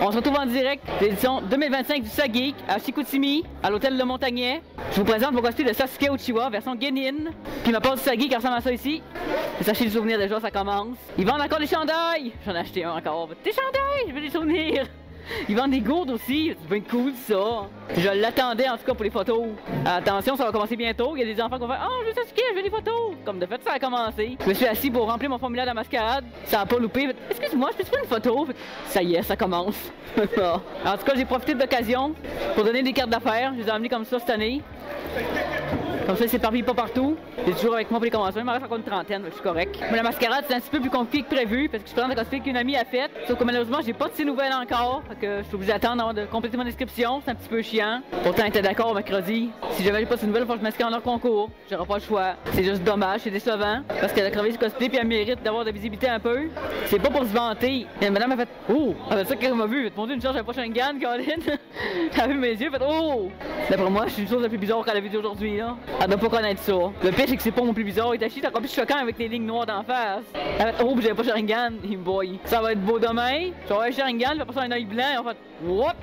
On se retrouve en direct de l'édition 2025 du SAGeek à Chicoutimi, à l'hôtel Le Montagnet. Je vous présente mon cosplay de Sasuke Uchiwa, version Genin. Puis ma part du SAGeek qui ressemble à ça ici. Sachez les souvenirs déjà, ça commence. Ils vendent encore des chandails! J'en ai acheté un encore. Des chandails! Je veux des souvenirs! Ils vendent des gourdes aussi, c'est bien cool ça. Je l'attendais en tout cas pour les photos. Attention, ça va commencer bientôt. Il y a des enfants qui vont faire « Oh, je veux Sasuke, je veux des photos! » Comme de fait, ça a commencé. Je me suis assis pour remplir mon formulaire de mascarade. Ça a pas loupé. Excuse-moi, je peux te faire une photo? Ça y est, ça commence. En tout cas, j'ai profité de l'occasion pour donner des cartes d'affaires. Je les ai emmenées comme ça cette année. Comme ça, c'est s'éparpille pas partout. J'ai toujours avec moi pour les conventions. Il m'en reste encore une trentaine, je suis correct. Mais la mascarade, c'est un petit peu plus compliqué que prévu parce que je présente un cosplay qu'une amie a fait. Sauf que malheureusement, j'ai pas de ses nouvelles encore. Fait que je suis obligé d'attendre avant de compléter mon inscription. C'est un petit peu chiant. Pourtant, elle était d'accord mercredi. Si j'avais pas de ses nouvelles, il faut que je m'inscrive en leur concours. J'aurai pas le choix. C'est juste dommage, c'est décevant. Parce qu'elle a travaillé ce cosplay puis elle mérite d'avoir de la visibilité un peu. C'est pas pour se vanter. Et madame a fait oh! Elle a fait ça qu'elle m'a vu. Mon Dieu, une charge à pas Sharingan, Colin. Elle a vu mes yeux, elle a fait oh! D'après moi, je suis une chose la plus bizarre qu'elle a vue d'aujourd'hui là. Elle doit pas connaître ça. Le pire, c'est que c'est pas mon plus bizarre. Itachi, c'est encore plus choquant avec les lignes noires d'en face. Elle a fait oh, j'avais pas Sharingan. Boy. Ça va être beau demain. J'aurai un Sharingan, puis après ça, un œil blanc. Et en fait, what?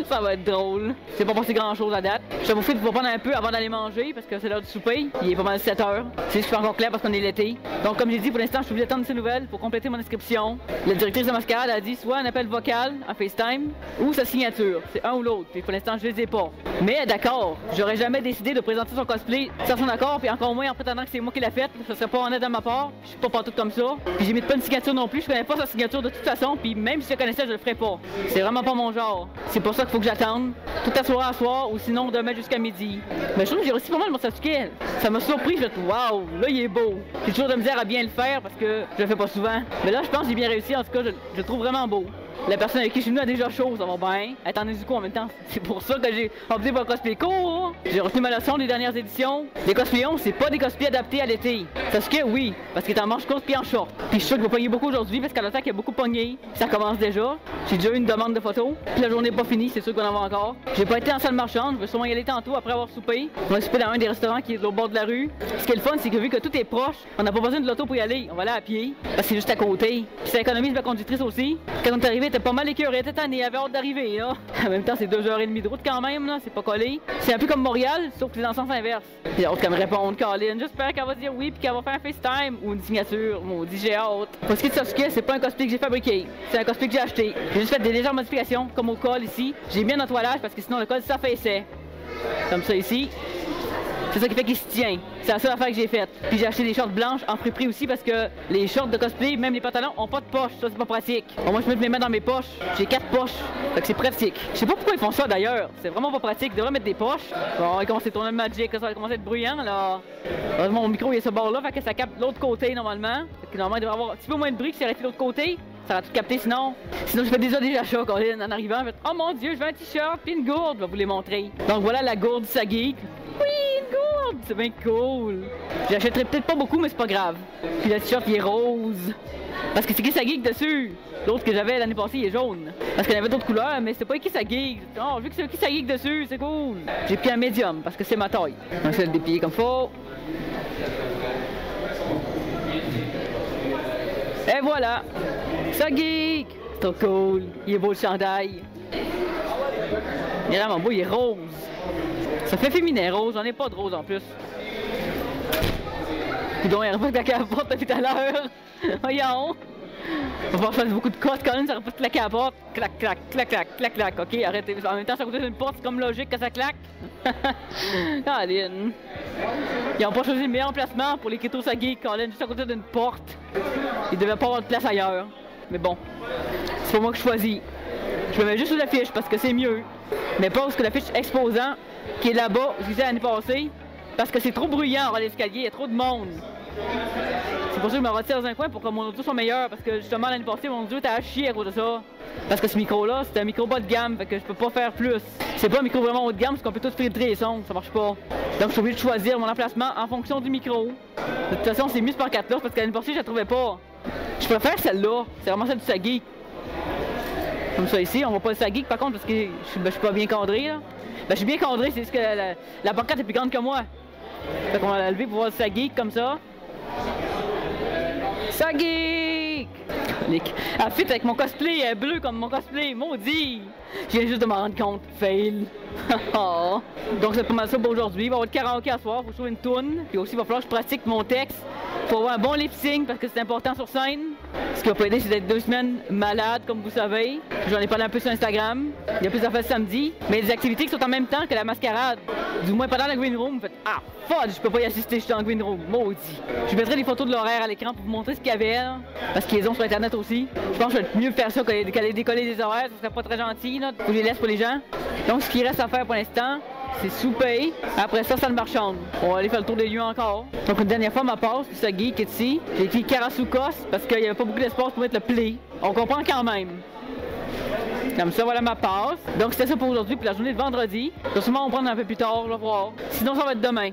Ça va être drôle. C'est pas passé grand chose à date. Je vous fais de vous prendre un peu avant d'aller manger parce que c'est l'heure du souper. Il est pas mal 7 h. C'est juste encore clair parce qu'on est l'été. Donc, comme j'ai dit, pour l'instant, je suis obligé d'attendre ces nouvelles pour compléter mon inscription. La directrice de mascarade a dit soit un appel vocal en FaceTime ou sa signature. C'est un ou l'autre. Puis pour l'instant, je les ai pas. Mais d'accord, j'aurais jamais décidé de présenter son cosplay sans son accord, puis encore moins en prétendant que c'est moi qui l'ai fait. Ça serait pas honnête de ma part. Je suis pas partout comme ça. Puis j'ai mis pas une signature non plus. Je connais pas sa signature de toute façon. Puis même si je connaissais, je le ferais pas. C'est vraiment pas mon genre. C'est pour ça qu'il faut que j'attende toute la soirée à soir ou sinon demain jusqu'à midi. Mais je trouve que j'ai réussi pas mal mon Sasuke. Ça m'a surpris, je me suis dit waouh, là il est beau. J'ai toujours de misère à bien le faire parce que je le fais pas souvent. Mais là je pense que j'ai bien réussi, en tout cas je le trouve vraiment beau. La personne avec qui je suis venu a déjà chaud, ça va bien. Elle est en Nezuko en même temps. C'est pour ça que j'ai opté pour un cosplay court. J'ai retenu ma leçon des dernières éditions. Les cosplayons, c'est pas des cosplays adaptés à l'été. Sasuke, oui, parce qu'il est en manche courte puis en short. Puis je suis sûr qu'il va pogner beaucoup aujourd'hui parce qu'à l'attaque, il y a beaucoup pogné. Ça commence déjà. J'ai déjà eu une demande de photos. Puis la journée n'est pas finie, c'est sûr qu'on en va encore. J'ai pas été en salle marchande, je vais sûrement y aller tantôt après avoir soupé. On va souper dans un des restaurants qui est au bord de la rue. Ce qui est le fun, c'est que vu que tout est proche, on n'a pas besoin de l'auto pour y aller. On va aller à pied. Parce que c'est juste à côté. Puis ça économise ma conductrice aussi. Quand on est arrivé, elle était pas mal écœurée. Elle avait hâte d'arriver là. En même temps, c'est 2h30 de route quand même, là. C'est pas collé. C'est un peu comme Montréal, sauf que c'est dans le sens inverse. J'ai hâte qu'elle me réponde, Colin. J'espère qu'elle va dire oui puis qu'elle va faire un FaceTime ou une signature. Maudit, j'ai hâte. Pour ce qui est de Sasuke, c'est pas un cosplay que j'ai fabriqué. C'est un cosplay que j'ai acheté. J'ai juste fait des légères modifications, comme au col ici. J'ai mis un nettoyage parce que sinon le col s'affaissait. Comme ça ici. C'est ça qui fait qu'il se tient. C'est la seule affaire que j'ai faite. Puis j'ai acheté des shorts blanches en friperie aussi parce que les shorts de cosplay, même les pantalons, ont pas de poche. Ça, c'est pas pratique. Bon, moi, je mets mes mains dans mes poches. J'ai 4 poches. Fait que c'est pratique. Je sais pas pourquoi ils font ça d'ailleurs. C'est vraiment pas pratique. Ils devraient mettre des poches. Bon, il commence à tourner le Magic. Ça va commencer à être bruyant là. Heureusement, mon micro il est ce bord là. Fait que ça capte l'autre côté normalement. Fait que normalement, il devrait avoir un petit peu moins de bruit que si arrêté de l'autre côté. Ça va tout capter sinon. Sinon, je fais déjà des achats, Colin, en arrivant. Je fais, oh mon dieu, je veux un t-shirt puis une gourde. Je vais vous les montrer. Donc voilà la gourde du SAGeek. Oui, une gourde! C'est bien cool. J'achèterai peut-être pas beaucoup, mais c'est pas grave. Puis le t-shirt, il est rose. Parce que c'est écrit SAGeek dessus. L'autre que j'avais l'année passée, il est jaune. Parce qu'il y avait d'autres couleurs, mais c'était pas écrit SAGeek. Non, vu que c'est écrit SAGeek dessus, c'est cool. J'ai pris un médium parce que c'est ma taille. Donc, je vais le déplier comme faut. Et voilà! SAGeek! C'est trop cool! Il est beau le chandail! Il est vraiment beau, il est rose! Ça fait féminin rose, j'en ai pas de rose en plus! Puis donc, il n'y aurait pas claqué à la porte depuis tout à l'heure! Voyons! On va faire beaucoup de cotes quand même, ça aurait pas claqué à la porte! Clac, clac, clac, clac, clac, clac! Ok, arrêtez! En même temps, ça côté d'une porte, c'est comme logique que ça claque! Colin! Ils ont pas choisi le meilleur emplacement pour les Keto SAGeek, Colin, juste à côté d'une porte! Il devait pas avoir de place ailleurs. Mais bon, c'est pas moi que je choisis. Je me mets juste sous l'affiche parce que c'est mieux. Mais pas parce que l'affiche exposant qui est là-bas, je disais l'année passée, parce que c'est trop bruyant en l'escalier, il y a trop de monde. C'est pour ça que je me retire dans un coin pour que mon audio soit meilleur. Parce que justement l'année passée, mon audio était à chier à cause de ça. Parce que ce micro-là, c'est un micro bas de gamme, fait que je peux pas faire plus. C'est pas un micro vraiment haut de gamme, parce qu'on peut tout filtrer les sons, ça marche pas. Donc je suis obligé de choisir mon emplacement en fonction du micro. De toute façon, c'est mieux ce par 4 là parce que l'année passée, je la trouvais pas. Je préfère celle-là, c'est vraiment celle du SAGeek. Comme ça ici, on voit pas le SAGeek par contre parce que je suis pas bien cadré là. Ben je suis bien cadré, c'est juste que la pancarte est plus grande que moi. Fait qu'on va la lever pour voir le SAGeek comme ça. SAGeek! Elle fit avec mon cosplay bleu comme mon cosplay, maudit! Je viens juste de m'en rendre compte. Fail. Donc c'est pas mal ça pour aujourd'hui. Il va y avoir le karaoké à soir, faut jouer une toune. Puis aussi il va falloir que je pratique mon texte. Faut avoir un bon lip sync parce que c'est important sur scène. Ce qui va pas aider, c'est d'être 2 semaines malade, comme vous savez. J'en ai parlé un peu sur Instagram. Il y a plus d'affaires samedi. Mais les activités qui sont en même temps que la mascarade. Du moins pendant la Green Room, vous faites ah fudge, je peux pas y assister, je suis en Green Room. Maudit. Je mettrai des photos de l'horaire à l'écran pour vous montrer ce qu'il y avait. Là, parce qu'ils les ont sur internet aussi. Je pense que je vais mieux faire ça qu'aller décoller des horaires, ça serait pas très gentil. Là. Faut que je les laisse pour les gens. Donc ce qu'il reste à faire pour l'instant, c'est souper. Après ça, salle marchande. On va aller faire le tour des lieux encore. Donc une dernière fois, ma passe, puis ça geek ici. J'ai écrit Karasukos parce qu'il n'y avait pas beaucoup d'espace pour mettre le play. On comprend quand même. Comme ça, voilà ma passe. Donc c'était ça pour aujourd'hui, puis la journée de vendredi. Donc sûrement on va prendre un peu plus tard, je vais voir. Sinon ça va être demain.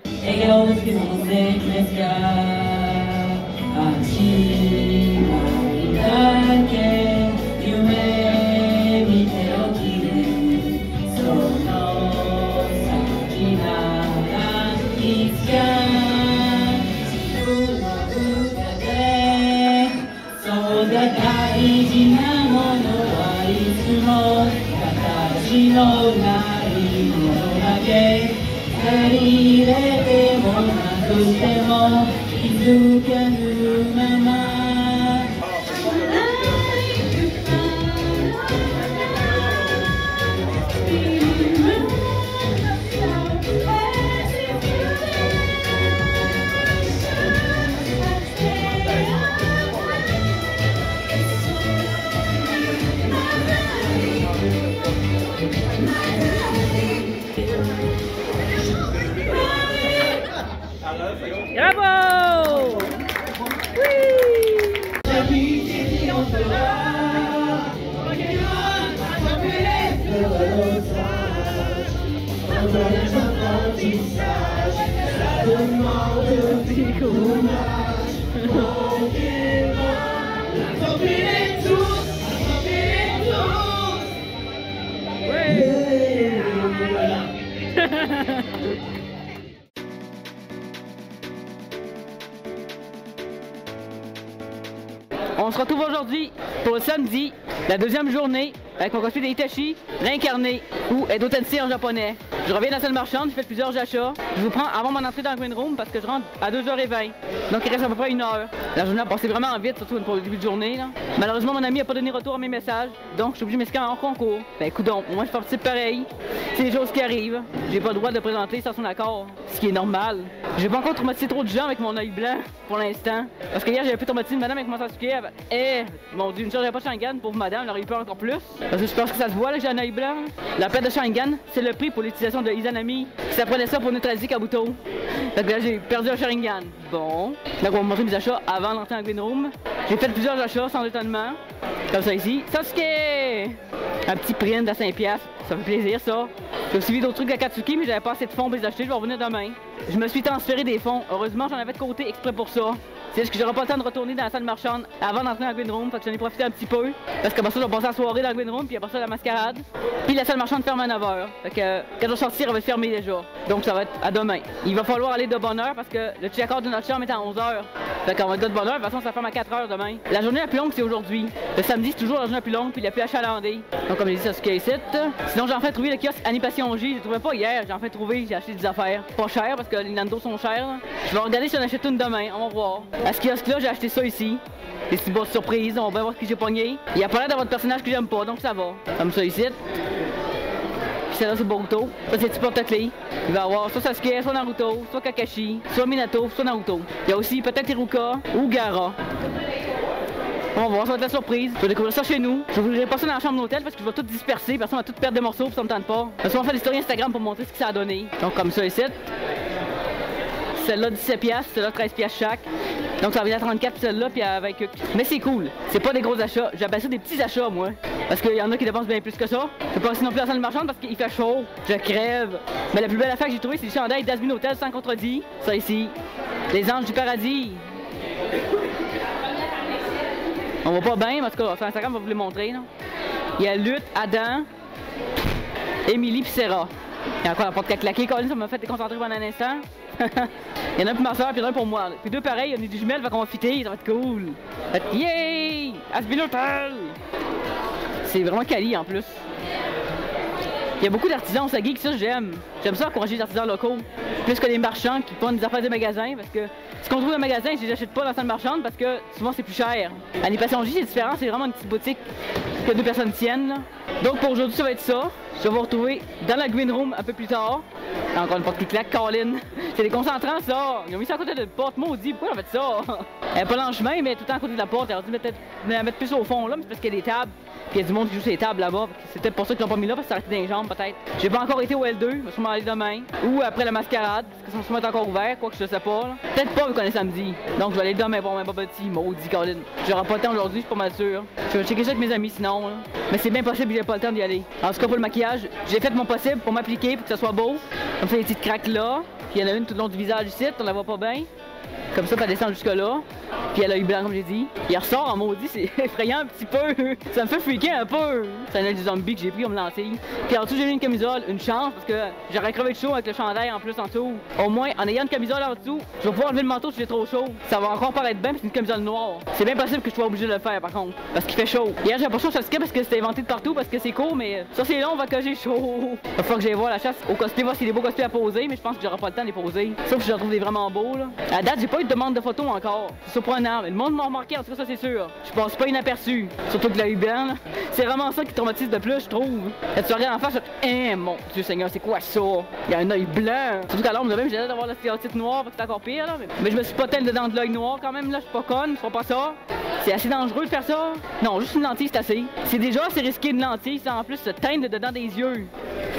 Bravo! On se retrouve aujourd'hui pour le samedi, la deuxième journée, avec mon cosplay d'Itachi, réincarné, ou Edo Tensei en japonais. Je reviens dans la salle marchande, j'ai fait plusieurs achats. Je vous prends avant mon entrée dans le Green Room parce que je rentre à 2h20. Donc il reste à peu près 1 heure. La journée a passé vraiment vite, surtout pour le début de journée. Là. Malheureusement, mon ami n'a pas donné retour à mes messages, donc je suis obligé de m'inscrire en concours. Ben coudonc, moi je participe pareil. C'est des choses qui arrivent. J'ai pas le droit de présenter sans son accord, ce qui est normal. J'ai pas encore traumatisé trop de gens avec mon œil blanc pour l'instant. Parce que hier j'avais pu traumatiser une madame avec mon Sasuke. Mon dieu, une chose, j'avais pas de Sharingan pour madame, elle aurait eu peur encore plus. Parce que je pense que ça se voit là que j'ai un œil blanc. La paire de Sharingan, c'est le prix pour l'utilisation de Izanami. Ça prenait ça pour neutraliser Kabuto. Donc là j'ai perdu un Sharingan. Bon. Là on va vous montrer mes achats avant d'entrer dans le Green Room. J'ai fait plusieurs achats sans étonnement. Comme ça ici. Sasuke! Un petit print à 5$. Ça fait plaisir ça. J'ai aussi vu d'autres trucs à Katsuki, mais j'avais pas assez de fonds pour les acheter, je vais revenir demain. Je me suis transféré des fonds. Heureusement, j'en avais de côté exprès pour ça. C'est juste que j'aurai pas le temps de retourner dans la salle marchande avant d'entrer dans le Green Room, fait que j'en ai profité un petit peu. Parce qu'après ça, je vais passer la soirée dans le Green Room, puis après ça, la mascarade. Puis la salle marchande ferme à 9h. Fait que quand je vais sortir, elle va être fermée déjà. Donc ça va être à demain. Il va falloir aller de bonne heure parce que le check-out de notre chambre est à 11h. Fait qu'on va être de bonne heure, de toute façon, ça ferme à 4h demain. La journée la plus longue, c'est aujourd'hui. Le samedi, c'est toujours la journée la plus longue, puis la plus achalandée. Donc comme je dis, ça se ici. Sinon, j'ai enfin trouvé le kiosque Animation J. Je l'ai trouvé pas hier, j'ai enfin trouvé, j'ai acheté des affaires. Pas cher parce que les Nintendo sont chers. Là. Je vais regarder si j'en achète une demain, on va voir. À ce kiosque-là, j'ai acheté ça ici. Des petites boîtes surprises, on va bien voir ce que j'ai pogné. Il y a pas l'air d'avoir de personnage que j'aime pas, donc ça va. Comme ça ici. Puis ça là, c'est Boruto. Ça, c'est le petit porte-clés. Il va y avoir soit Sasuke, soit Naruto, soit Kakashi, soit Minato, soit Naruto. Il y a aussi peut-être Iruka ou Gaara. On va voir, ça va être la surprise. Je vais découvrir ça chez nous. Je vais pas ça dans la chambre d'hôtel parce que je vais tout disperser. Personne va tout perdre des morceaux, puis ça me tente pas. On va faire des stories Instagram pour montrer ce que ça a donné. Donc comme ça ici. Celle-là 17$, celle-là 13$ chaque. Donc ça revient à 34 celle-là puis avec. Mais c'est cool. C'est pas des gros achats. J'appelle ça des petits achats moi. Parce qu'il y en a qui dépensent bien plus que ça. Je peux pas sinon plus dans la salle marchande parce qu'il fait chaud. Je crève. Mais la plus belle affaire que j'ai trouvée, c'est le chandail d'Asmin Hotel sans contredit. Ça ici. Les anges du paradis. On va pas bien, mais en tout cas, sur Instagram, on va vous les montrer. Là. Il y a Lutte, Adam, Émilie pis Sarah. Il y a encore la porte qui a claqué, Colin, ça m'a fait déconcentrer pendant un instant. Il y en a un pour ma soeur, puis il y en a un pour moi. Puis deux pareils, on est des jumelles, fait qu'on va fitter, ça va être cool. Fait que, yay! Asbin Hotel! C'est vraiment quali en plus. Il y a beaucoup d'artisans au Saguenay, ça j'aime. J'aime ça encourager les artisans locaux. Plus que les marchands qui prennent des affaires de magasins. Parce que ce qu'on trouve dans le magasin, je les achète pas dans la salle marchande parce que souvent c'est plus cher. À l'Animation J, c'est différent, c'est vraiment une petite boutique que 2 personnes tiennent. Là. Donc pour aujourd'hui, ça va être ça. Je vais vous retrouver dans la Green Room un peu plus tard. Encore une porte qui claque, Colin. C'est des concentrants, ça. Ils ont mis ça à côté de la porte, maudit. Pourquoi ils ont fait ça? Elle est pas dans le chemin, mais tout le temps à côté de la porte. Elle aurait dû la mettre plus au fond, là, mais c'est parce qu'il y a des tables. Puis il y a du monde qui joue sur les tables là-bas. C'est peut-être pour ça qu'ils l'ont pas mis là, parce que ça aurait été dans les jambes, peut-être. J'ai pas encore été au L2, je vais sûrement aller demain. Ou après la mascarade, parce qu'ils sont sûrement encore ouverts, quoi que je sais pas. Peut-être pas, vu qu'on est samedi. Donc je vais aller demain pour mon petit maudit, Colin. J'aurai pas le temps aujourd'hui, je suis pas mal sûr. Je vais checker ça avec mes amis sinon, là. Mais c'est bien possible que j'ai pas le temps d'y aller. En tout cas, pour le maquillage, j'ai fait mon possible pour m'appliquer, pour que ça soit beau. Comme ça, les petites craques là. Puis il y en a une tout le long du visage ici, on la voit pas bien. Comme ça, elle descend jusque là. Puis elle a eu blanc, comme j'ai dit. Il ressort en maudit, c'est effrayant un petit peu. Ça me fait freaker un peu. C'est un aile du zombie que j'ai pris comme lentille. Puis en dessous, j'ai mis une camisole, une chance, parce que j'aurais crevé de chaud avec le chandail en plus en dessous. Au moins, en ayant une camisole en dessous, je vais pouvoir enlever le manteau si j'ai trop chaud. Ça va encore paraître bien, c'est une camisole noire. C'est bien possible que je sois obligé de le faire par contre, parce qu'il fait chaud. Hier, j'ai pas chaud sur le ski parce que c'était inventé de partout, parce que c'est court, mais ça c'est long, va que j'ai chaud. Il va falloir que j'aille voir la chasse au cosplay, voir s'il y a des beaux cosplays à poser, mais je pense que j'aurai pas le temps de les poser. Sauf que je trouve des vraiment beaux là. À date, j'ai pas eu de demande de photos encore. C'est surprenant, mais le monde m'a remarqué, en tout cas ça c'est sûr. Je passe pas inaperçu. Surtout que la Uber, là. C'est vraiment ça qui traumatise le plus, je trouve. Là, tu regardes en face, hein, mon Dieu Seigneur, c'est quoi ça? Il y a un œil blanc. Surtout qu'à l'ombre, même j'ai l'air d'avoir la stéréotype noire, parce que c'est encore pire là. Mais je me suis pas tellement dedans de l'œil noir quand même, là, je suis pas conne, je ferai pas ça. C'est assez dangereux de faire ça. Non, juste une lentille, c'est assez. C'est déjà assez risqué une lentille, ça en plus se teindre dedans des yeux.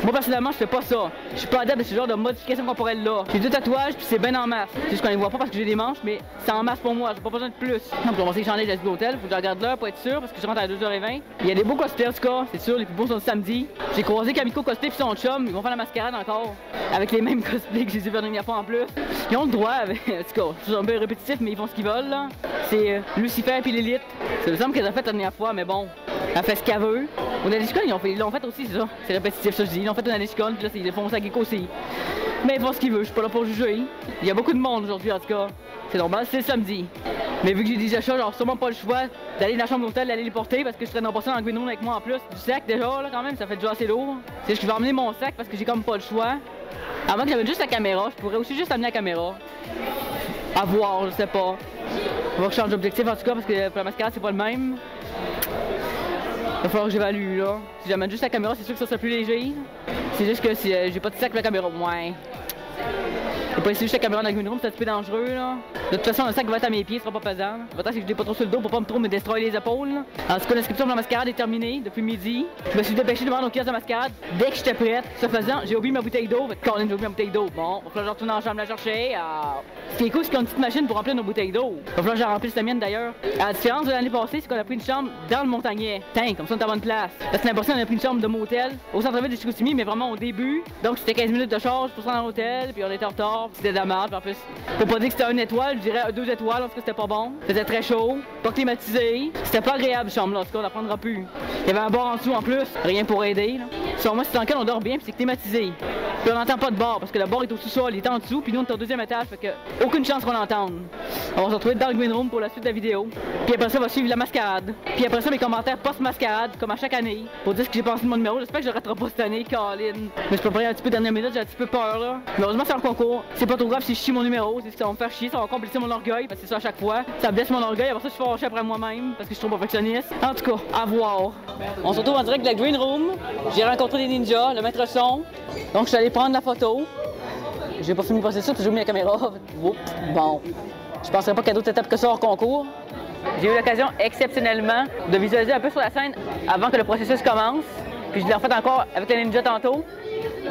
Moi personnellement, je fais pas ça. Je suis pas adepte de ce genre de modification corporelle là. J'ai 2 tatouages, puis c'est ben en masse. C'est juste qu'on les voit pas parce que j'ai des manches, mais c'est en masse pour moi, j'ai pas besoin de plus. Donc on va essayer de changer de l'hôtel, faut que je regarde l'heure pour être sûr, parce que je rentre à 2h20. Il y a des beaux cosplays en tout cas, c'est sûr, les plus beaux sont le samedi. J'ai croisé Kamiko Cosplay puis son chum, ils vont faire la mascarade encore. Avec les mêmes cosplays que j'ai vu la dernière fois en plus. Ils ont le droit, avec... en tout cas, c'est un peu répétitif, mais ils font ce qu'ils veulent là. C'est Lucifer puis l'élite. Ça me semble qu'elle a fait la dernière fois, mais bon. Elle fait ce qu'elle veut. Au Nadishcon, ils l'ont fait aussi, c'est ça. C'est répétitif, ça je dis. Ils l'ont fait au Nadishcon, puis là, ils le font au Saguenay aussi. Mais ils font ce qu'ils veulent, je suis pas là pour juger. Il y a beaucoup de monde aujourd'hui, en tout cas. C'est normal, c'est le samedi. Mais vu que j'ai des achats, j'aurai sûrement pas le choix d'aller dans la chambre d'hôtel, d'aller les porter, parce que je traîne pas ça dans le Green Room avec moi en plus. Du sac déjà, là, quand même, ça fait déjà assez lourd. C'est juste que je vais emmener mon sac parce que j'ai comme pas le choix. Avant que j'amène juste la caméra, je pourrais aussi juste amener la caméra. À voir, je sais pas. On va que je change d'objectif en tout cas, parce que pour la mascarade, c'est pas le même. Il va falloir que j'évalue là. Si j'amène juste la caméra, c'est sûr que ça sera plus léger. C'est juste que si j'ai pas de sac pour la caméra, ouais. Faut pas essayer juste la caméra dans le Green Room, c'est un petit peu dangereux là. De toute façon, le sac va être à mes pieds, ce sera pas pesant. L'important c'est que je l'ai pas trop sur le dos pour pas trop me destroyer les épaules. Là. En tout cas, l'inscription pour la mascarade est terminée depuis midi. Je me suis dépêché de me rendre au kiosque de mascarade dès que j'étais prête. Ce faisant, j'ai oublié ma bouteille d'eau. Colin, j'ai oublié ma bouteille d'eau. Bon, il va falloir que je retourne dans la chambre la chercher. Ce qui est cool, c'est qu'il y a une petite machine pour remplir nos bouteilles d'eau. Il va falloir que j'en remplisse la mienne d'ailleurs. À la différence de l'année passée, c'est qu'on a pris une chambre dans le Montagnet. Tiens, comme ça on est à bonne place. Parce que l'année passée, on a pris une chambre de motel au centre-ville de Chicoutimi, mais vraiment au début. Donc c'était 15 minutes de charge pour se rendre dans l'hôtel, puis on était en retard, c'était de la merde. En plus, faut pas dire que c'était 1 étoile, je dirais 2 étoiles, en tout cas c'était pas bon. C'était très chaud, pas climatisé. C'était pas agréable cette chambre là, en tout cas on n'apprendra plus. Il y avait un bar en dessous en plus, rien pour aider. Là. Sur moi, c'est dans lequel on dort bien, puis c'est climatisé. Puis on n'entend pas de bar, parce que le bar est au sous-sol, il est en dessous, puis nous on est au 2e étage, fait que aucune chance qu'on l'entende. On va se retrouver dans le Green Room pour la suite de la vidéo. Puis après ça, on va suivre la mascarade. Puis après ça, mes commentaires post-mascarade, comme à chaque année, pour dire ce que j'ai pensé de mon numéro. J'espère que je le raterai pas cette année, Colin. Mais je peux préparer un petit peu dernière minute, j'ai un petit peu peur là. Mais heureusement, c'est un concours. C'est pas trop grave si je chie mon numéro, c'est que ça va me faire chier, ça va compléter mon orgueil, parce que c'est ça à chaque fois. Ça blesse mon orgueil, après ça, je suis fâché après moi-même, parce que je suis trop perfectionniste. En tout cas, à voir. On se retrouve en direct de la Green Room. J'ai rencontré des ninjas, le maître son. Donc je suis allé prendre la photo. J'ai pas fini de passer ça, puis j'ai mis la caméra. Oups, bon. Je penserais pas qu'il y a d'autres étapes que ça hors concours. J'ai eu l'occasion exceptionnellement de visualiser un peu sur la scène avant que le processus commence. Puis je l'ai refait encore avec le ninja tantôt.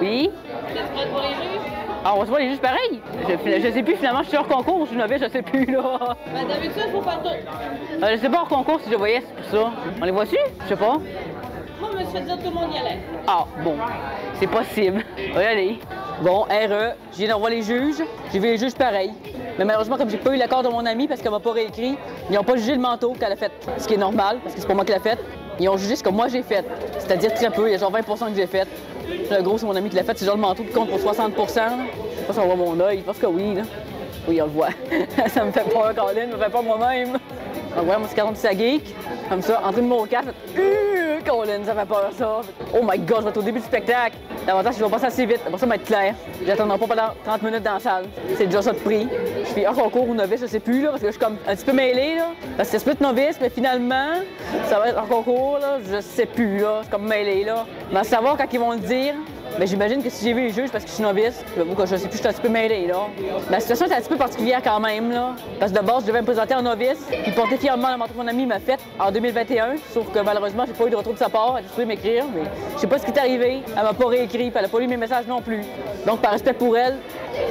Oui. Vous êtes prête pour les juges? Ah, on va se voir les juges pareil. Je sais plus finalement, je suis hors concours ou je suis novice, je sais plus là. Ben d'habitude, faut faire tout. Je sais pas hors concours si je voyais, c'est pour ça. On les voit-tu? Je sais pas. Moi, je me suis fait dire que tout le monde y allait. Ah, bon. C'est possible. On va y aller. Bon, RE, je viens de revoir les juges. J'ai vu les juges pareil. Mais malheureusement, comme j'ai pas eu l'accord de mon ami parce qu'elle m'a pas réécrit, ils n'ont pas jugé le manteau qu'elle a fait. Ce qui est normal, parce que c'est pas moi qui l'ai fait. Ils ont jugé ce que moi j'ai fait. C'est-à-dire très peu, il y a genre 20% que j'ai fait. Le gros, c'est mon ami qui l'a fait, c'est genre le manteau qui compte pour 60%. Je sais pas si on voit mon œil, je pense que oui. Là. Oui, on le voit. Ça me fait peur, Colin, ça me fait peur moi-même. Donc voilà, mon petit carton de Sageek. Comme ça, entrer de mon casque, Colin, ça fait peur ça. Oh my god, je vais être au début du spectacle. L'avantage, je vais passer assez vite. Après ça, va être clair. J'attendrai pas pendant 30 minutes dans la salle. C'est déjà ça de prix. Je suis hors concours ou novice, je sais plus, là, parce que je suis comme un petit peu mêlé, là. Parce que c'est split novice, mais finalement, ça va être hors concours, là. Je sais plus, là. Je suis comme mêlé, là. Mais à savoir quand ils vont le dire, mais j'imagine que si j'ai vu les juges parce que je suis novice, j'avoue que je sais plus, je suis un petit peu mêlé, là. La situation est un petit peu particulière quand même, là. Parce que de base, je devais me présenter en novice, puis porter fièrement le manteau que mon ami m'a fait en 2021. Sauf que malheureusement, j'ai pas eu de retour de sa part. Elle a juste m'écrire, mais je sais pas ce qui est arrivé. Elle m'a pas réécrit, puis elle a pas lu mes messages non plus. Donc, par respect pour elle,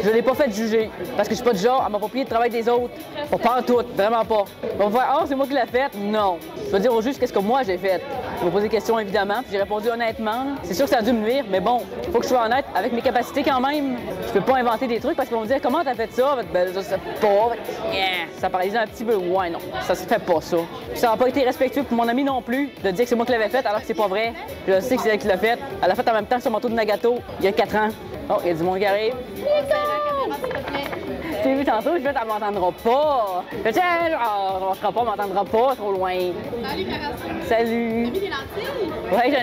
je l'ai pas fait juger. Parce que je suis pas du genre à m'approprier le travail des autres. Pas en tout, vraiment pas. On va faire, oh, c'est moi qui l'ai fait. Non. Je vais dire au juge qu'est-ce que moi j'ai fait. Il m'a posé des questions évidemment, puis j'ai répondu honnêtement. C'est sûr que ça a dû me nuire, mais bon, faut que je sois honnête avec mes capacités quand même. Je peux pas inventer des trucs parce qu'ils vont me dire comment t'as fait ça. Ben, je sais pas. Yeah. Ça paralyse un petit peu. Ouais, non, ça se fait pas ça. Ça n'a pas été respectueux pour mon ami non plus de dire que c'est moi qui l'avais fait alors que c'est pas vrai. Je sais que c'est elle qui l'a fait. Elle l'a fait en même temps que son manteau de Nagato il y a 4 ans. Oh, il y a du monde qui arrive. Tu l'as vu tantôt, je vais, elle m'entendra pas. Je sais, on ne marchera pas, on m'entendra pas, trop loin. Salut, Carasson. Salut. T'as mis des lentilles? Ouais,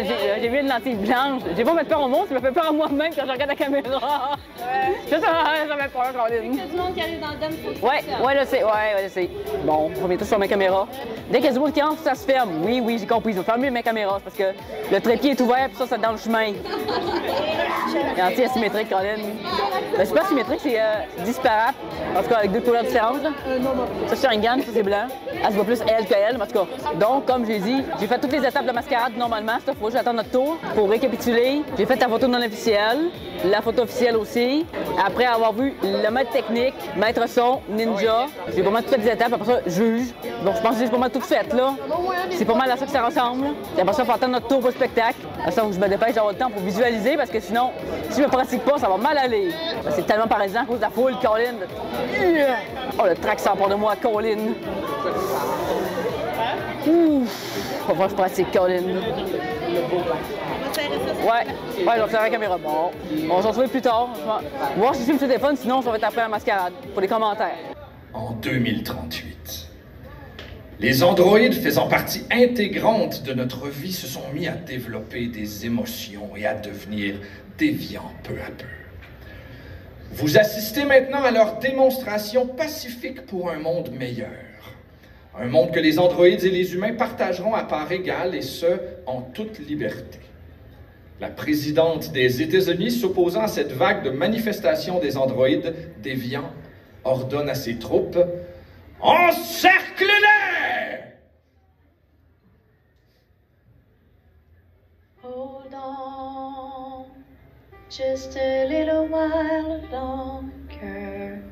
j'ai vu une lentille blanche. J'ai pas fait peur au monde, ça me fait peur à moi-même quand je regarde la caméra. Ouais. Ça me fait peur, Colin. Il y a du monde qui arrive dans le dôme, faut que Ouais, je sais, ouais, je sais. Bon, on va bientôt sur ma caméra. Dès qu'il y a du monde qui entre, ça se ferme. Oui, j'ai compris, je vais fermer mes caméras parce que le trépied est ouvert, puis ça, c'est dans le chemin. Anti-asymétrique, Colin. Ben, c'est pas symétrique, c'est disparate. En tout cas, avec deux couleurs différentes. Là. Ça, c'est un gamme, ça, c'est blanc. Elle se voit plus elle que elle, mais en tout cas. Donc, comme j'ai dit, j'ai fait toutes les étapes de mascarade normalement. Il faut que j'attende notre tour. Pour récapituler, j'ai fait la photo non officielle, la photo officielle aussi. Après avoir vu le maître technique, maître son, ninja, j'ai pas mal tout fait des étapes. Après ça, juge. Donc, je pense que j'ai pas mal tout fait, là. C'est pas mal à ça que ça ressemble. Et après ça, il faut attendre notre tour pour le spectacle. À ça, faut que je me dépêche d'avoir le temps pour visualiser parce que sinon, si je me pratique pas, ça va mal aller. C'est tellement paralysant à cause de la foule, Colin. Oh, le track sort pas de moi, Colin. Ouf. Faut voir que je pratique, Colin. Ouais, je vais faire la caméra. Bon, on s'en retrouve plus tard. Voir si je filme sur le téléphone, sinon ça va être après la mascarade pour les commentaires. En 2038, les androïdes faisant partie intégrante de notre vie se sont mis à développer des émotions et à devenir déviants peu à peu. Vous assistez maintenant à leur démonstration pacifique pour un monde meilleur. Un monde que les androïdes et les humains partageront à part égale et ce, en toute liberté. La présidente des États-Unis, s'opposant à cette vague de manifestations des androïdes déviants, ordonne à ses troupes « Encercle-les !» Hold on, just a little while longer.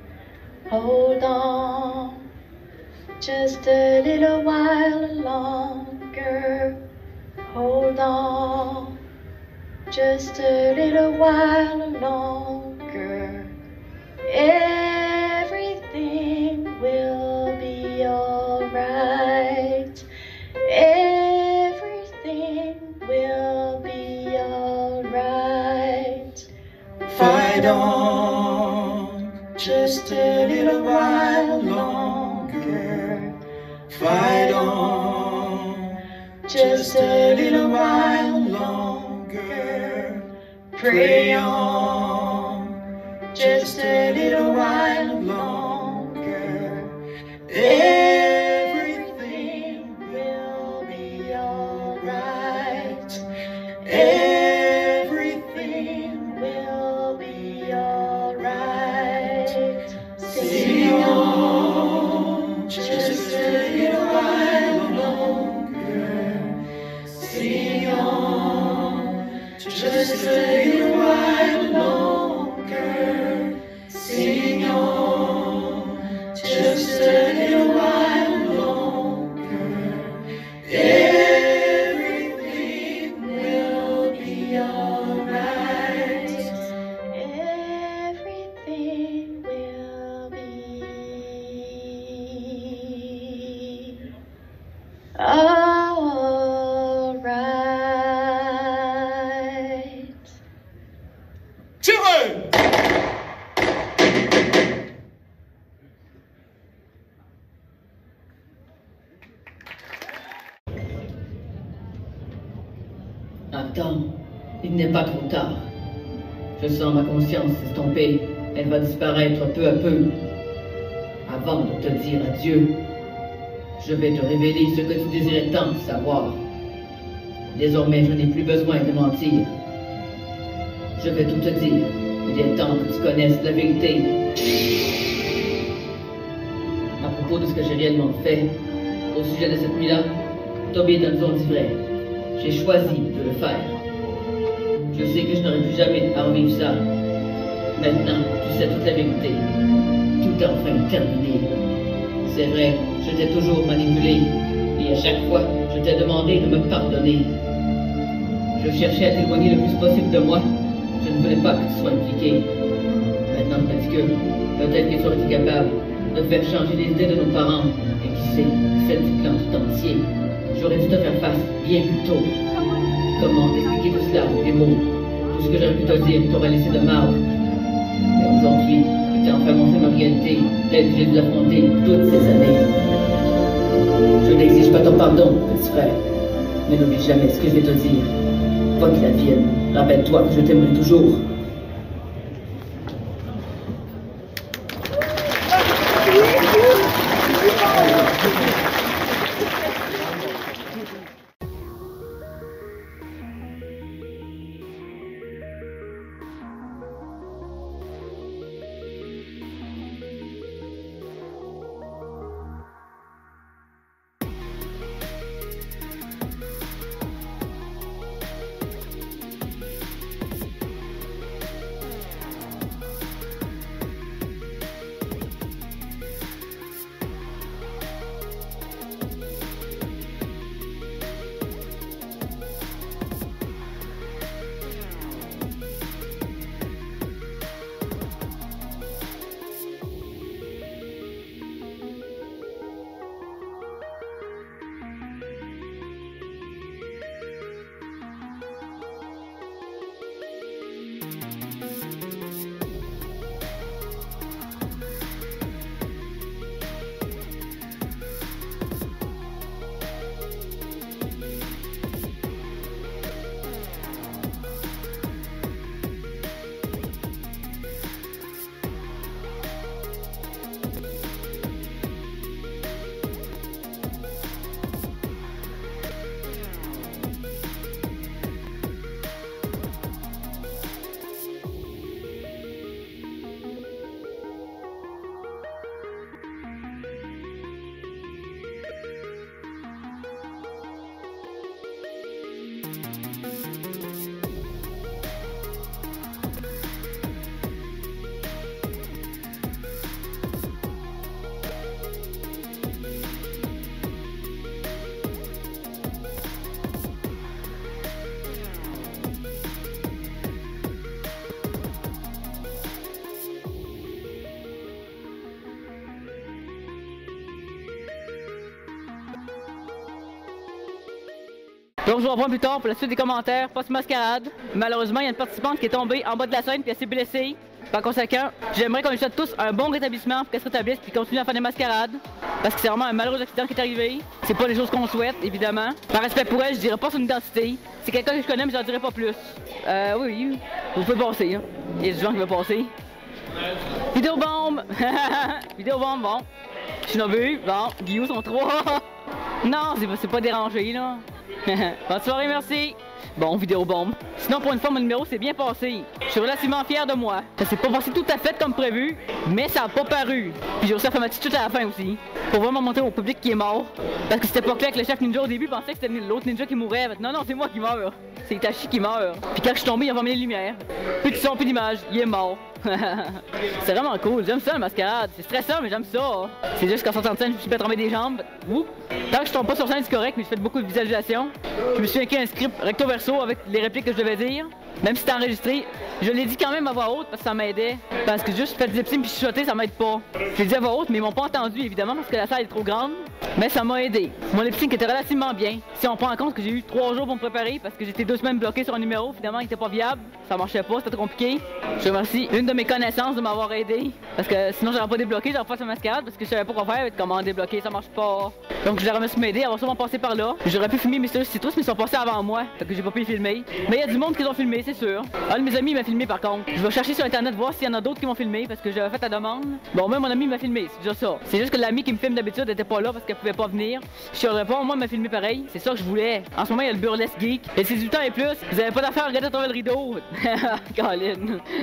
Hold on, just a little while longer. Hold on, just a little while longer. Everything will be alright. Everything will be alright. Fight on, just a little while longer. Fight on, just a little while longer. Pray on, just a little while longer. Everything will be alright. Everything will be alright. Sing on, just a little while longer. Sing on, just a little while longer. Sing on, just a little while longer. Everything will be alright. Everything will be alright. Tirez! Attends, il n'est pas trop tard. Je sens ma conscience s'estomper. Elle va disparaître peu à peu. Avant de te dire adieu, je vais te révéler ce que tu désirais tant savoir. Désormais, je n'ai plus besoin de mentir. Je vais tout te dire. Il est temps que tu connaisses la vérité. À propos de ce que j'ai réellement fait, au sujet de cette nuit-là, Toby Dunson dit vrai. J'ai choisi de le faire. Je sais que je n'aurai plus jamais à revivre ça. Maintenant, tu sais toute la vérité. Tout est enfin terminé. C'est vrai, je t'ai toujours manipulé. Et à chaque fois, je t'ai demandé de me pardonner. Je cherchais à t'éloigner le plus possible de moi. Je ne voulais pas que tu sois impliqué. Maintenant, parce que peut-être que tu aurais été capable de faire changer les idées de nos parents. Et qui sait, celle du clan tout entier. J'aurais dû te faire face bien plus tôt. Comment t'expliquer tout cela avec des mots? Tout ce que j'aurais pu te dire t'aurait laissé de marbre. Mais aujourd'hui, tu t'es enfin montré ma réalité, telle que j'ai dû l'affronter toutes ces années. Je n'exige pas ton pardon, petit frère. Mais n'oublie jamais ce que je vais te dire. Quoi qu'il advienne, rappelle-toi que je t'aimerai toujours. Donc je vous reprends plus tard pour la suite des commentaires post-mascarade. Malheureusement, il y a une participante qui est tombée en bas de la scène puis elle s'est blessée. Par conséquent, j'aimerais qu'on lui souhaite tous un bon rétablissement pour qu'elle se rétablisse puis continue à faire des mascarades. Parce que c'est vraiment un malheureux accident qui est arrivé. C'est pas les choses qu'on souhaite, évidemment. Par respect pour elle, je dirais pas son identité. C'est quelqu'un que je connais, mais j'en dirais pas plus. Oui, vous pouvez passer. Hein. Il y a des gens qui veulent passer. Vidéobombe! Vidéobombe, bon. Shinobu, bon. Guillaume sont trois. Non, c'est pas dérangé, là. Bonne soirée, merci. Bon, vidéobombe. Sinon, pour une fois, mon numéro s'est bien passé. Je suis relativement fier de moi. Ça s'est pas passé tout à fait comme prévu, mais ça a pas paru. Puis j'ai aussi fait ma petite chute à la fin aussi. Pour vraiment montrer au public qui est mort. Parce que c'était pas clair que le chef ninja au début pensait que c'était l'autre ninja qui mourrait. Non, c'est moi qui meurs. C'est Itachi qui meurt. Puis quand je suis tombé, il a fermé les lumières. Plus de son, plus d'image. Il est mort. C'est vraiment cool. J'aime ça, la mascarade. C'est stressant, mais j'aime ça. C'est juste qu'en sortant de scène, je me suis fait tremper des jambes. Oups. Tant que je tombe pas sur scène, c'est correct, mais j'ai fait beaucoup de visualisation. Je me suis écrit un script recto verso avec les répliques que je devais dire. Même si c'était enregistré, je l'ai dit quand même à voix haute parce que ça m'aidait. Parce que juste faire des épicimes puis chuchoter, ça m'aide pas. Je l'ai dit à voix haute, mais ils m'ont pas entendu évidemment parce que la salle est trop grande. Mais ça m'a aidé. Mon lip sync était relativement bien. Si on prend en compte que j'ai eu 3 jours pour me préparer parce que j'étais 2 semaines bloqué sur un numéro, finalement il était pas viable, ça marchait pas, c'était trop compliqué. Je remercie une de mes connaissances de m'avoir aidé parce que sinon j'aurais pas débloqué, j'aurais pas fait ma mascarade parce que je savais pas quoi faire, comment débloquer, ça marche pas. Donc je la remercie de m'aider, elle va sûrement passer par là. J'aurais pu filmer Mr. Citrus mais ils sont passés avant moi, fait que j'ai pas pu les filmer. Mais il y a du monde qui ont filmé, c'est sûr. Un de mes amis m'a filmé par contre. Je vais chercher sur internet voir s'il y en a d'autres qui m'ont filmé parce que j'avais fait la demande. Bon, même mon ami m'a filmé, c'est déjà ça. C'est juste que l'ami qui me filme d'habitude était pas là parce qu'elle pouvait pas venir. Je chialerais pas, moi m'a filmé pareil, c'est ça que je voulais. En ce moment il y a le burlesque geek. Et c'est du temps et plus, vous avez pas d'affaire à regarder à travers le rideau. Colin.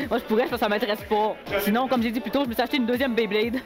Moi je pourrais parce que ça m'intéresse pas. Sinon, comme j'ai dit plus tôt, je me suis acheté une deuxième Beyblade.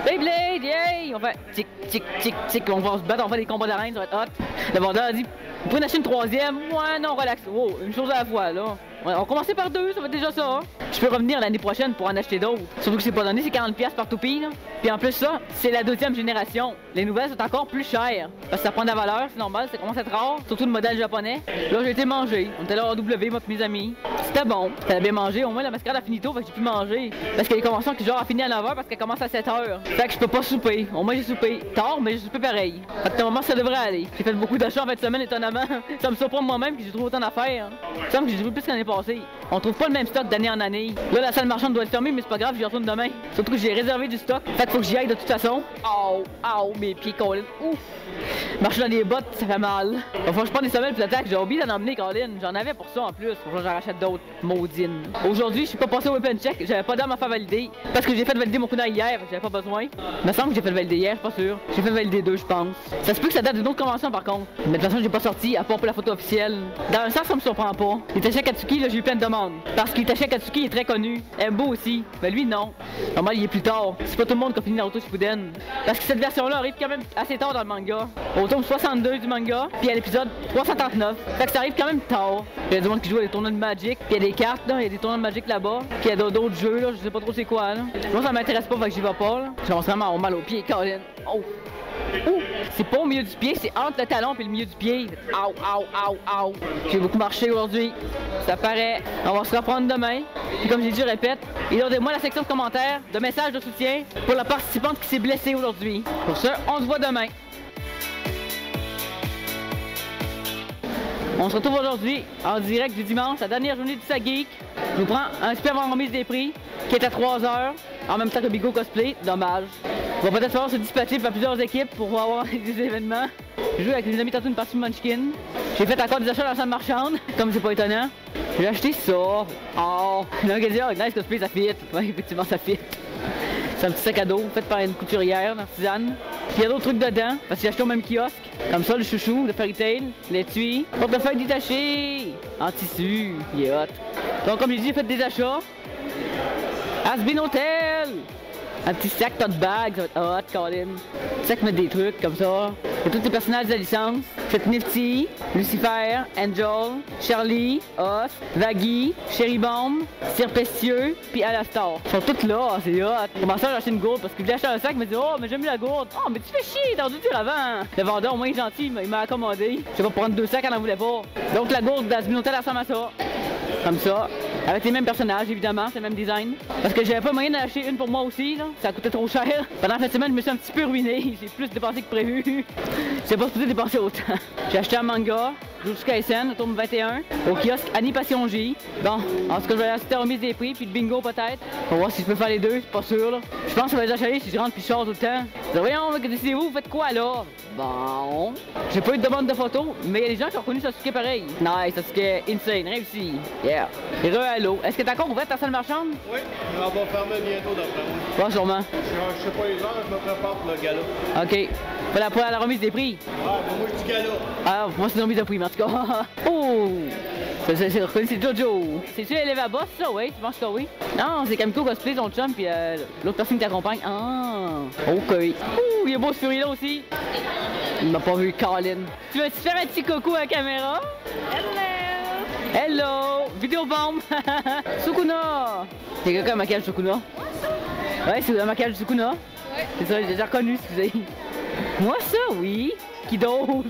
Beyblade, yay! On fait tic tic tic tic, on va se battre, on fait des combats d'arène, ça va être hot. Le vendeur a dit, vous pouvez en acheter une troisième? Ouais, non, relax. Oh, une chose à la fois là. Ouais, on commençait par 2, ça va être déjà ça. Hein? Je peux revenir l'année prochaine pour en acheter d'autres. Surtout que c'est pas donné, c'est 40$ par toupie. Là. Puis en plus ça, c'est la 2e génération. Les nouvelles sont encore plus chères. Parce que ça prend de la valeur, c'est normal, ça commence à être rare. Surtout le modèle japonais. Là j'ai été manger. On était là au W, moi et mes amis. C'était bon. T'avais bien mangé. Au moins la mascarade a fini tôt, fait que j'ai pu manger. Parce qu'il y a des conventions qui genre a fini à 9h parce qu'elle commence à 7h. Fait que je peux pas souper. Au moins j'ai soupé tard, mais j'ai soupé pareil. Fait que normalement ça devrait aller. J'ai fait beaucoup d'achats en fin de semaine étonnamment. Ça me surprend moi-même que j'ai trouvé autant d'affaires. Ça me semble que j'ai trouvé plus que l'année passée. On trouve pas le même stock d'année en année. Là, la salle marchande doit être fermée, mais c'est pas grave, j'y retourne demain. Surtout que j'ai réservé du stock. Fait qu'il faut que j'y aille de toute façon. Oh, oh, mes pieds, Colin. Ouf. Marcher dans des bottes, ça fait mal. Faut que je prenne des semelles puis l'attaque. J'ai oublié d'en emmener, Colin. J'en avais pour ça en plus. Faut que j'en rachète d'autres. Maudine. Aujourd'hui, je suis pas passé au weapon check. J'avais pas d'arme à faire valider. Parce que j'ai fait valider mon kunai hier. J'avais pas besoin. Il me semble que j'ai fait valider hier, je suis pas sûr. J'ai fait valider 2, je pense. Ça se peut que ça date d'une autre convention par contre. Mais de toute façon, j'ai pas sorti, à part pour la photo officielle. Dans un sens, ça me surprend pas. Itachi Akatsuki, là, j'ai eu plein de demandes. Parce qu'Itachi Akatsuki est très connu. Embo aussi. Mais lui, non. Normal, il est plus tard. C'est pas tout le monde qui a fini Naruto Shippuden. Parce que cette version-là arrive quand même assez tard dans le manga. Au tome 62 du manga, puis à l'épisode 339. Fait que ça arrive quand même tard. Il y a du monde qui joue à des tournois de Magic, puis il y a des cartes, là, il y a des tournois de Magic là-bas, puis il y a d'autres jeux, là, je sais pas trop c'est quoi, là. Moi, ça m'intéresse pas, fait que j'y vais pas, là. Je commence vraiment à avoir mal aux pieds, Colin. Oh! Ouh! C'est pas au milieu du pied, c'est entre le talon et le milieu du pied. Aouh, aouh, aouh, aouh. J'ai beaucoup marché aujourd'hui. Ça paraît. On va se reprendre demain. Puis comme j'ai dit, je répète, aidez-moi la section de commentaires, de messages de soutien pour la participante qui s'est blessée aujourd'hui. Pour ça, on se voit demain. On se retrouve aujourd'hui en direct du dimanche, la dernière journée du Sageek. Je vous prends un super bon remise des prix qui est à 3h, en même temps que Bigo Cosplay. Dommage. On va peut-être falloir se dispatcher par plusieurs équipes pour avoir des événements. J'ai joué avec mes amis tantôt une partie de Munchkin. J'ai fait encore des achats dans la salle marchande, comme c'est pas étonnant. J'ai acheté ça. Oh! Là, qu'elle dit, oh, nice cosplay, ça fit. Ouais, effectivement, ça fit. C'est un petit sac à dos fait par une couturière, une artisane. Puis il y a d'autres trucs dedans, parce que j'ai acheté au même kiosque. Comme ça, le chouchou, le fairy tail, l'étui, portefeuille détaché, en tissu, il est hot. Donc comme j'ai dit, j'ai fait des achats. Asbin Hotel! Un petit sac tote bag, ça va être hot, Colin. Un sac mettre des trucs comme ça. Il y a tous les personnages de la licence. C'est Nifty, Lucifer, Angel, Charlie, Os, Vaggy, Cherry Bomb, Serpestieux, puis Alastor. Ils sont tous là, c'est hot. J'ai commencé à acheter une gourde parce que je voulais acheter un sac, il m'a dit oh, mais j'aime mieux la gourde. Oh, mais tu fais chier, t'as dû dire avant. Le vendeur, au moins, il est gentil, il m'a accommodé. Je vais pas prendre 2 sacs, elle en voulait pas. Donc la gourde d'Asbin Hotel, elle ressemble à ça. Comme ça. Avec les mêmes personnages, évidemment, c'est le même design. Parce que j'avais pas moyen d'acheter une pour moi aussi, là. Ça coûtait trop cher. Pendant cette semaine, je me suis un petit peu ruiné. J'ai plus dépensé que prévu. J'ai pas supposé dépenser autant. J'ai acheté un manga, Jujutsu Kaisen, au tome 21, au kiosque Annie Passion J. Bon, en tout cas, je vais assister à remise des prix, puis le bingo peut-être. On va voir si je peux faire les deux, c'est pas sûr, là. Je pense que ça va les acheter si je rentre puis je sors tout le temps. Je dis, voyons, décidez-vous, vous faites quoi, là? Bon. J'ai pas eu de demande de photos, mais il y a des gens qui ont reconnu Sasuke pareil. Nice, Sasuke, insane, réussi. Yeah. Et allô. Est-ce que t'es encore ouverte ta salle marchande? Oui, on va fermer bientôt d'après moi. Pas sûrement. Je sais pas les heures, je me prépare pour le gala. Ok. Voilà pour la remise des prix. Ah, mais moi je dis gala. Ah, moi c'est une remise de prix, mais en tout cas. Oh! C'est reconnu, c'est Jojo. C'est-tu l'élève à boss, ça? Oui, tu penses que oui? Non, c'est Kamiko Cosplay, ton chum, puis l'autre personne qui t'accompagne. Ah! Ok. Ouh, il est beau ce furie-là aussi. Il m'a pas vu, Colin. Tu veux-tu faire un petit coucou à la caméra? Hello! Hello! Vidéobombe! Sukuna! C'est quelqu'un un maquillage Sukuna? Ouais, c'est un maquillage Sukuna? Ouais. C'est ça, j'ai déjà reconnu, excusez. Moi, ça, oui. qui d'autre?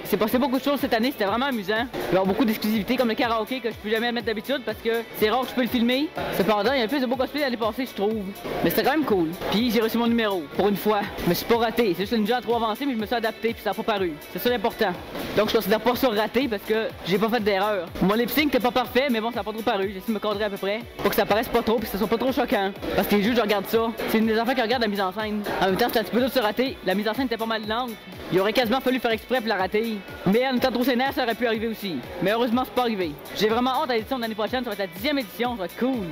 C'est passé beaucoup de choses cette année, c'était vraiment amusant. Il va y avoir beaucoup d'exclusivités comme le karaoké que je peux jamais mettre d'habitude parce que c'est rare que je peux le filmer. Cependant, il y a plus de beaux cosplays l'année passée, je trouve. Mais c'était quand même cool. Puis j'ai reçu mon numéro, pour une fois. Je me suis pas raté, c'est juste une déjà trop avancée, mais je me suis adapté puis ça n'a pas paru. C'est ça l'important. Donc je considère pas ça raté parce que j'ai pas fait d'erreur. Mon lip sync n'était pas parfait, mais bon, ça n'a pas trop paru. J'ai essayé de me cadrer à peu près pour que ça paraisse pas trop puis que ça soit pas trop choquant. Parce que les juges, je regarde ça. C'est une des enfants qui regardent la mise en scène. En même temps, c'était un petit peu dur de se rater. La mise en scène était pas mal lente. Il aurait quasiment fallu faire exprès pour la rater. Mais en étant trop sénère, ça aurait pu arriver aussi. Mais heureusement, c'est pas arrivé. J'ai vraiment hâte à l'édition de l'année prochaine. Ça va être la 10e édition. Ça va être cool.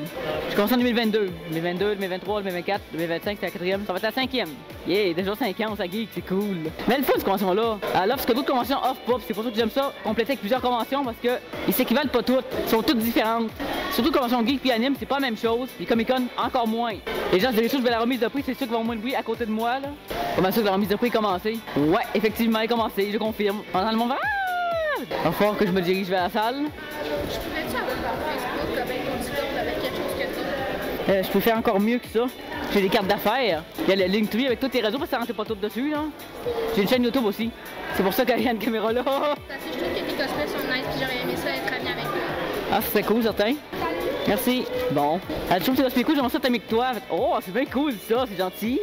Je commence en 2022. 2022, 2023, 2024, 2025, c'est la 4e. Ça va être la 5e. Yeah, déjà 5 ans, ça geek, c'est cool. Mais le fun, cette convention-là. Elle offre ce que d'autres conventions offrent pas. C'est pour ça que j'aime ça, compléter avec plusieurs conventions parce que ils s'équivalent pas toutes. Ils sont toutes différentes. Surtout convention geek puis anime, c'est pas la même chose. Puis Comic-Con, encore moins. Les gens se disent que je vais la remise de prix, c'est sûr qu'ils vont moins de bruit à côté de moi, là. Comment ça que la remise de prix est commencée? Ouais, effectivement, elle est commencée, je confirme. Pendant le monde va. Il va falloir que je me dirige vers la salle. Je pouvais-tu avoir leur Facebook avec ton Discord avec quelque chose que ça? Je peux faire encore mieux que ça. J'ai des cartes d'affaires. Il y a le Linktree avec tous tes réseaux parce que ça rentre pas tout dessus, là. J'ai une chaîne YouTube aussi. C'est pour ça qu'il y a une caméra là. Parce que je trouve que tes cosplays sont nice puis j'aurais aimé ça être ami avec toi. Ah, c'est cool, certain. Merci. Bon. Je trouve que c'est cool, j'aimerais ça t'aimer avec toi. Oh, c'est bien cool ça, c'est gentil.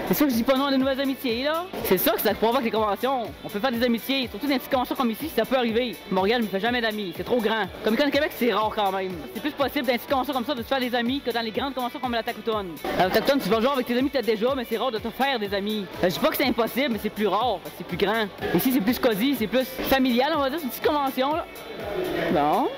C'est sûr que je dis pas non à de nouvelles amitiés là. C'est ça que ça provoque les conventions. On peut faire des amitiés, surtout dans des petites conventions comme ici, ça peut arriver. Montréal me fait jamais d'amis, c'est trop grand. Comic-Con Québec, c'est rare quand même. C'est plus possible dans des petites conventions comme ça de se faire des amis que dans les grandes conventions comme la Takuton. À la Takuton, tu vas jouer avec tes amis que t'as déjà, mais c'est rare de te faire des amis. Je dis pas que c'est impossible, mais c'est plus rare, parce que c'est plus grand. Ici, c'est plus cosy, c'est plus familial, on va dire, c'est une petite convention là. Bon.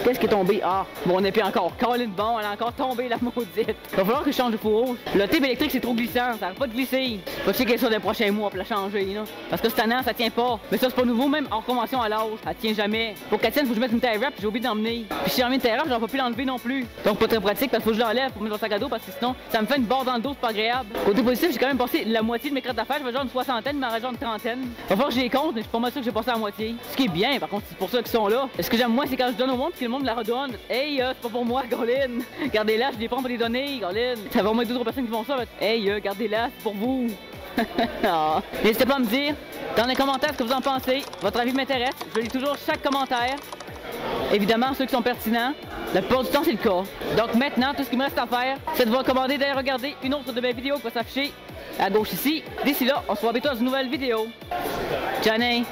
Qu'est-ce qui est tombé? Ah, mon épée encore. Colin, bon, elle a encore tombé, la maudite. Il va falloir que je change de four rouge. Le tape électrique, c'est trop glissant. Ça arrête pas de glisser. Faut checker ça dans les prochains mois pour la changer, là. Parce que cette année, ça tient pas. Mais ça, c'est pas nouveau, même en convention à l'âge. Elle tient jamais. Pour qu'elle tienne, faut que je mette une tie wrap, j'ai oublié d'emmener. Puis si j'ai remis une tie wrap, j'aurais pas pu l'enlever non plus. Donc, pas très pratique, parce qu'il faut que je l'enlève pour mettre dans le sac à dos, parce que sinon, ça me fait une barre dans le dos, c'est pas agréable. Côté positif, j'ai quand même passé la moitié de mes cartes d'affaires. Je vais genre une soixantaine, mais en genre une trentaine. Il va falloir que je les compte, mais je suis pas mal sûr que j'ai passé la moitié. Ce qui est bien, par contre, c'est pour ça qu'ils sont là. Ce que j'aime moins, c'est quand je donne au monde, puis que le monde la redonne. Hey, c'est pas pour moi, Colin. Gardez-la, je les prends pour les donner, Colin. Ça va au moins 2 autres personnes qui font ça. Hey, gardez-la, c'est pour vous. Oh. N'hésitez pas à me dire dans les commentaires ce que vous en pensez. Votre avis m'intéresse. Je lis toujours chaque commentaire. Évidemment, ceux qui sont pertinents. La plupart du temps, c'est le cas. Donc maintenant, tout ce qu'il me reste à faire, c'est de vous recommander d'aller regarder une autre de mes vidéos qui va s'afficher à gauche ici. D'ici là, on se voit bientôt dans une nouvelle vidéo. Johnny.